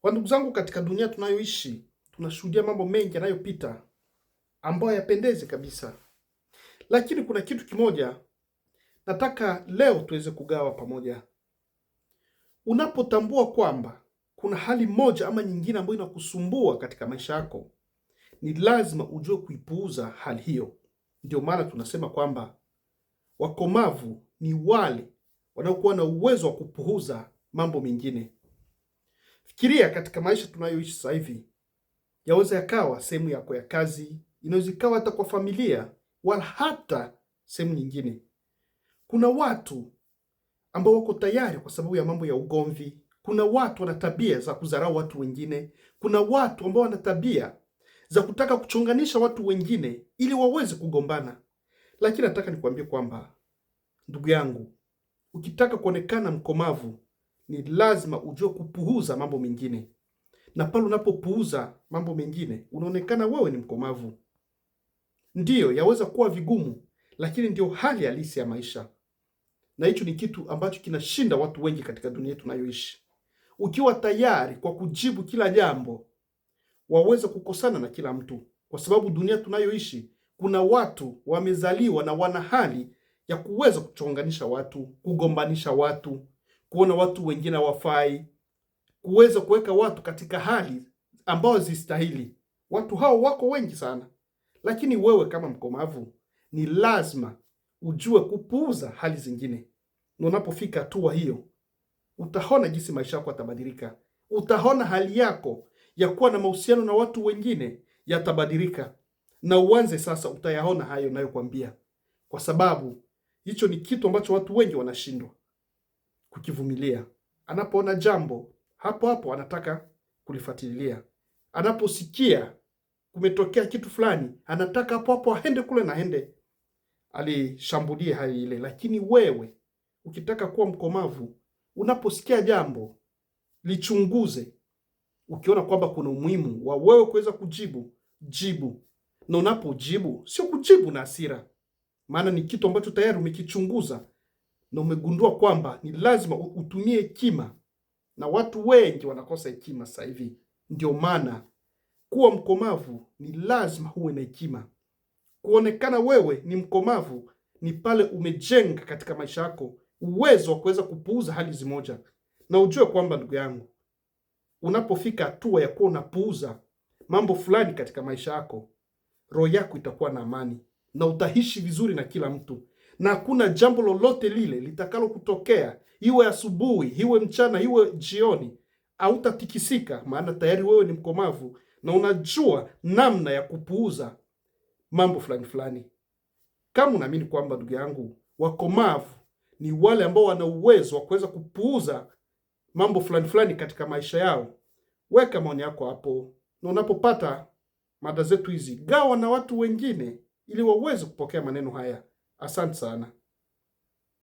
Kwa ndugu zangu, katika dunia tunayoishi tunashuhudia mambo mengi yanayopita ambayo yapendezi kabisa, lakini kuna kitu kimoja nataka leo tuweze kugawa pamoja. Unapotambua kwamba kuna hali moja ama nyingine ambayo inakusumbua katika maisha yako, ni lazima ujue kuipuuza hali hiyo. Ndio maana tunasema kwamba wakomavu ni wale wanaokuwa na uwezo wa kupuuza mambo mengine. Fikiria katika maisha tunayoishi sasa hivi, yaweza yakawa sehemu yako ya kazi, inaweza ikawa hata kwa familia, wala hata sehemu nyingine. Kuna watu ambao wako tayari kwa sababu ya mambo ya ugomvi. Kuna watu wana tabia za kudharau watu wengine. Kuna watu ambao wana tabia za kutaka kuchonganisha watu wengine ili waweze kugombana. Lakini nataka nikwambie kwamba, ndugu yangu, ukitaka kuonekana mkomavu, ni lazima ujue kupuuza mambo mengine. Na pale unapopuuza mambo mengine, unaonekana wewe ni mkomavu. Ndiyo, yaweza kuwa vigumu, lakini ndio hali halisi ya maisha. Na hicho ni kitu ambacho kinashinda watu wengi katika dunia tunayoishi. Ukiwa tayari kwa kujibu kila jambo, waweza kukosana na kila mtu, kwa sababu dunia tunayoishi kuna watu wamezaliwa na wana hali ya kuweza kuchonganisha watu, kugombanisha watu, kuona watu wengine hawafai, kuweza kuweka watu katika hali ambazo zistahili. Watu hao wako wengi sana, lakini wewe kama mkomavu ni lazima ujue kupuuza hali zingine. Na unapofika hatua hiyo, utaona jinsi maisha yako yatabadilika. Utaona hali yako ya kuwa na mahusiano na watu wengine yatabadilika, na uanze sasa utayaona hayo nayokwambia, kwa sababu hicho ni kitu ambacho watu wengi wanashindwa kukivumilia. Anapoona jambo hapo hapo anataka kulifuatilia. Anaposikia kumetokea kitu fulani, anataka hapo hapo aende kule na aende alishambulie hali ile. Lakini wewe ukitaka kuwa mkomavu, unaposikia jambo lichunguze. Ukiona kwamba kuna umuhimu wa wewe kuweza kujibu, jibu. Na unapojibu, sio kujibu na hasira, maana ni kitu ambacho tayari umekichunguza na umegundua kwamba ni lazima utumie hekima, na watu wengi wanakosa hekima sasa hivi. Ndio maana kuwa mkomavu ni lazima uwe na hekima. Kuonekana wewe ni mkomavu ni pale umejenga katika maisha yako uwezo wa kuweza kupuuza hali zimoja. Na ujue kwamba, ndugu yangu, unapofika hatua ya kuwa unapuuza mambo fulani katika maisha yako, roho yako itakuwa na amani na utaishi vizuri na kila mtu, na hakuna jambo lolote lile litakalo kutokea, iwe asubuhi, iwe mchana, iwe jioni, hautatikisika, maana tayari wewe ni mkomavu na unajua namna ya kupuuza mambo fulani fulani. Kama unaamini kwamba, ndugu yangu, wakomavu ni wale ambao wana uwezo wa kuweza kupuuza mambo fulani fulani katika maisha yao, weka maoni yako hapo, na unapopata mada zetu hizi, gawa na watu wengine ili waweze kupokea maneno haya. Asante sana.